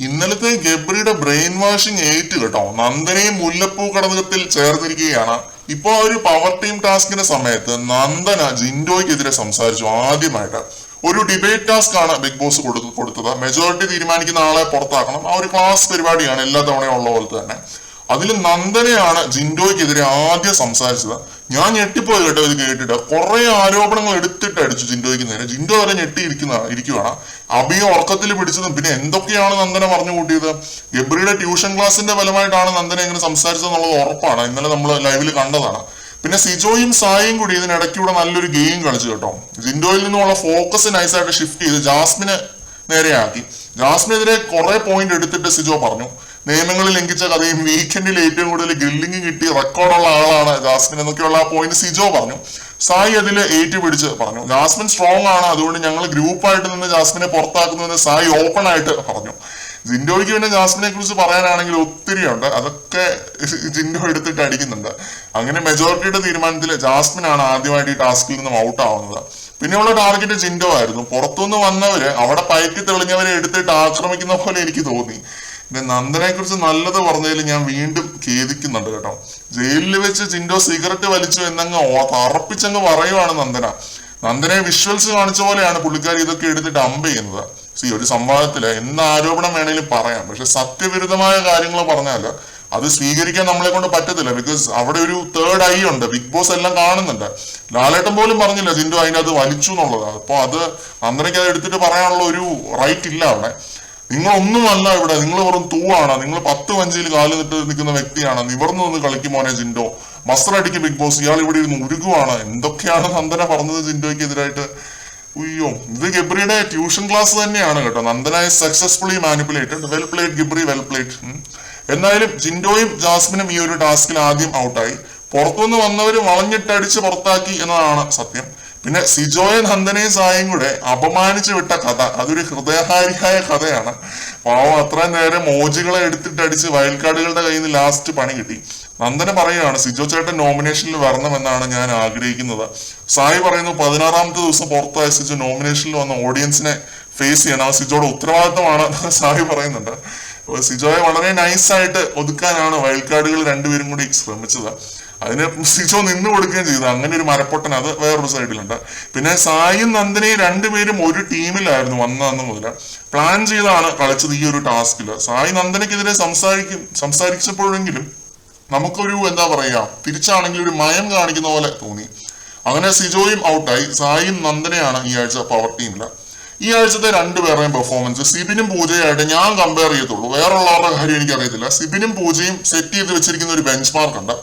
ഇന്നലത്തെ ഗബ്രിയുടെ brain washing ഏറ്റ് കേട്ടോ. നന്ദനയും മുല്ലപ്പൂ കടകത്തിൽ ചേർന്നിരിക്കുകയാണ്. ഇപ്പൊ ഒരു പവർ ടീം ടാസ്കിന്റെ സമയത്ത് നന്ദന ജിൻഡോയ്ക്കെതിരെ സംസാരിച്ചു. ആദ്യമായിട്ട് ഒരു ഡിബേറ്റ് ടാസ്ക് ആണ് ബിഗ് ബോസ് കൊടുത്തത്. മെജോറിറ്റി തീരുമാനിക്കുന്ന ആളെ പുറത്താക്കണം. ആ ഒരു ക്ലാസ് പരിപാടിയാണ് എല്ലാ തവണയും ഉള്ള പോലെ തന്നെ. അതിൽ നന്ദനയാണ് ജിൻഡോയ്ക്കെതിരെ ആദ്യം സംസാരിച്ചത്. ഞാൻ ഞെട്ടിപ്പോയി കേട്ടോ ഇത് കേട്ടിട്ട്. കുറെ ആരോപണങ്ങൾ എടുത്തിട്ട് അടിച്ചു ജിൻഡോയ്ക്ക് നേരെ. ജിൻഡോ വരെ ഇരിക്കുവാണ്. അഭിയെ ഉറക്കത്തിൽ പിടിച്ചതും പിന്നെ എന്തൊക്കെയാണ് നന്ദന പറഞ്ഞു കൂട്ടിയത്. ഗബ്രിയുടെ ട്യൂഷൻ ക്ലാസിന്റെ ഫലമായിട്ടാണ് നന്ദന ഇങ്ങനെ സംസാരിച്ചതെന്നുള്ളത് ഉറപ്പാണ്. ഇന്നലെ നമ്മൾ ലൈവിൽ കണ്ടതാണ്. പിന്നെ സിജോയും സായിയും കൂടി ഇതിനിടയ്ക്കൂടെ നല്ലൊരു ഗെയിം കളിച്ചു കേട്ടോ. ജിൻഡോയിൽ നിന്നുള്ള ഫോക്കസ് നൈസായിട്ട് ഷിഫ്റ്റ് ചെയ്ത് ജാസ്മിനെ നേരെയാക്കി. ജാസ്മിനെതിരെ കുറെ പോയിന്റ് എടുത്തിട്ട് സിജോ പറഞ്ഞു. നിയമങ്ങൾ ലംഘിച്ച കഥയും വീക്കെൻഡിൽ ഏറ്റവും കൂടുതൽ ഗ്രില്ലിംഗ് കിട്ടി റെക്കോർഡുള്ള ആളാണ് ജാസ്മിൻ എന്നൊക്കെയുള്ള ആ പോയിന്റ് സിജോ പറഞ്ഞു. സായി അതിൽ ഏറ്റുപിടിച്ച് പറഞ്ഞു. ജാസ്മിൻ സ്ട്രോങ് ആണ്, അതുകൊണ്ട് ഞങ്ങൾ ഗ്രൂപ്പായിട്ട് നിന്ന് ജാസ്മിനെ പുറത്താക്കുന്നുവെന്ന് സായി ഓപ്പൺ ആയിട്ട് പറഞ്ഞു. ജിൻഡോയ്ക്ക് പിന്നെ ജാസ്മിനെ കുറിച്ച് പറയാനാണെങ്കിൽ ഒത്തിരി ഉണ്ട്. അതൊക്കെ ജിൻഡോ എടുത്തിട്ട് അടിക്കുന്നുണ്ട്. അങ്ങനെ മെജോറിറ്റിയുടെ തീരുമാനത്തിൽ ജാസ്മിൻ ആണ് ആദ്യമായിട്ട് ഈ ടാസ്കിൽ നിന്നും ഔട്ട് ആവുന്നത്. പിന്നെയുള്ള ടാർഗറ്റ് ജിൻഡോ ആയിരുന്നു. പുറത്തുനിന്ന് വന്നവര് അവിടെ പയറ്റി തെളിഞ്ഞവരെ എടുത്തിട്ട് ആക്രമിക്കുന്ന പോലെ എനിക്ക് തോന്നി. പിന്നെ നന്ദനെ കുറിച്ച് നല്ലത് പറഞ്ഞതിൽ ഞാൻ വീണ്ടും ഖേദിക്കുന്നുണ്ട് കേട്ടോ. ജയിലിൽ വെച്ച് ജിൻഡോ സിഗരറ്റ് വലിച്ചു എന്നങ്ങ് തറപ്പിച്ചങ്ങ് പറയുവാണ് നന്ദനെ വിഷ്വൽസ് കാണിച്ച പോലെയാണ് പുള്ളിക്കാരി ഇതൊക്കെ എടുത്തിട്ട് അമ്പ് ചെയ്യുന്നത്. ഒരു സംവാദത്തില് എന്ത് ആരോപണം വേണേലും പറയാം, പക്ഷെ സത്യവിരുദ്ധമായ കാര്യങ്ങൾ പറഞ്ഞാൽ അത് സ്വീകരിക്കാൻ നമ്മളെ കൊണ്ട് പറ്റത്തില്ല. ബിക്കോസ് അവിടെ ഒരു തേർഡ് ഐ ഉണ്ട്. ബിഗ് ബോസ് എല്ലാം കാണുന്നുണ്ട്. ലാലേട്ടൻ പോലും പറഞ്ഞില്ല ജിൻഡോ അതിനകത്ത് വലിച്ചു എന്നുള്ളത്. അപ്പൊ അത് നന്ദനയ്ക്ക് അത് എടുത്തിട്ട് പറയാനുള്ള ഒരു റൈറ്റ് ഇല്ല അവിടെ. നിങ്ങളൊന്നുമല്ല ഇവിടെ, നിങ്ങൾ വെറും തൂവാണ്. നിങ്ങൾ 10 വഞ്ചിയിൽ കാല് നിൽക്കുന്ന വ്യക്തിയാണ്. നിവർന്നു നിന്ന് കളിക്കുമോനെ ജിൻഡോ, മസ്ത്രടിക്ക് ബിഗ് ബോസ്, ഇയാൾ ഇവിടെ ഇരുന്ന് ഉരുകുവാണ്. എന്തൊക്കെയാണ് നന്ദന പറഞ്ഞത് ജിൻഡോയ്ക്ക് എതിരായിട്ട്. ഉയ്യോ, ഇത് ഗബ്രിയുടെ ട്യൂഷൻ ക്ലാസ് തന്നെയാണ് കേട്ടോ. Nandana successfully manipulated. Well played Gabri, well played. എന്തായാലും ജിൻഡോയും ജാസ്മിനും ഈ ഒരു ടാസ്കിൽ ആദ്യം ഔട്ടായി. പുറത്തുനിന്ന് വന്നവര് വളഞ്ഞിട്ടടിച്ച് പുറത്താക്കി എന്നതാണ് സത്യം. പിന്നെ സിജോയും നന്ദനയും സായും കൂടെ അപമാനിച്ചു വിട്ട കഥ, അതൊരു ഹൃദയഹാരിയായ കഥയാണ്. പാവം അത്രയും നേരം മോജികളെ എടുത്തിട്ടടിച്ച് വയൽക്കാടുകളുടെ കയ്യിൽ നിന്ന് ലാസ്റ്റ് പണി കിട്ടി. നന്ദന പറയുകയാണ് സിജോ ചേട്ടൻ നോമിനേഷനിൽ വരണമെന്നാണ് ഞാൻ ആഗ്രഹിക്കുന്നത്. സായി പറയുന്നു 16ാമത്തെ ദിവസം പുറത്തായ സിജോ നോമിനേഷനിൽ വന്ന ഓഡിയൻസിനെ ഫേസ് ചെയ്യണം, ആ സിജോയുടെ ഉത്തരവാദിത്തമാണ് സായി പറയുന്നുണ്ട്. സിജോയെ വളരെ നൈസായിട്ട് ഒതുക്കാനാണ് വയൽക്കാടുകൾ രണ്ടുപേരും കൂടി ശ്രമിച്ചത്. അതിന് സിജോ നിന്ന് കൊടുക്കുകയും ചെയ്തു. അങ്ങനെ ഒരു മരപ്പൊട്ടൻ അത് വേറൊരു സൈഡിലുണ്ട്. പിന്നെ സായും നന്ദനയും രണ്ടുപേരും ഒരു ടീമിലായിരുന്നു വന്നതെന്ന് മുതൽ പ്ലാൻ ചെയ്താണ് കളിച്ചത് ഈ ഒരു ടാസ്കില്. സായി നന്ദനയ്ക്കെതിരെ സംസാരിച്ചപ്പോഴെങ്കിലും നമുക്കൊരു എന്താ പറയാ, തിരിച്ചാണെങ്കിൽ ഒരു മയം കാണിക്കുന്ന പോലെ തോന്നി. അങ്ങനെ സിജോയും ഔട്ടായി. സായും നന്ദനയാണ് ഈ ആഴ്ച പവർ ടീമില്. ഈ ആഴ്ചത്തെ രണ്ടുപേരുടെയും പെർഫോമൻസ് സിബിനും പൂജയായിട്ട് ഞാൻ കമ്പയർ ചെയ്യത്തുള്ളൂ. വേറുള്ളവരുടെ കാര്യം എനിക്കറിയത്തില്ല. സിബിനും പൂജയും സെറ്റ് ചെയ്ത് വെച്ചിരിക്കുന്ന ഒരു ബെഞ്ച് മാർക്ക് ഉണ്ട്.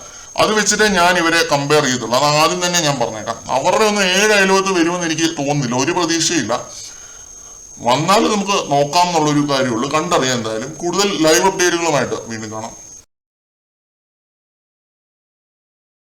അത് വെച്ചിട്ടേ ഞാൻ ഇവരെ കമ്പയർ ചെയ്തുള്ളൂ. അത് ആദ്യം തന്നെ ഞാൻ പറഞ്ഞേക്കാം. അവരുടെ ഒന്നും 7 അയലോകത്ത് വരുമെന്ന് എനിക്ക് തോന്നുന്നില്ല. ഒരു പ്രതീക്ഷയില്ല. വന്നാൽ നമുക്ക് നോക്കാം എന്നുള്ളൊരു കാര്യമുള്ളൂ. കണ്ടറിയാം. എന്തായാലും കൂടുതൽ ലൈവ് അപ്ഡേറ്റുകളുമായിട്ട് വീണ്ടും കാണാം.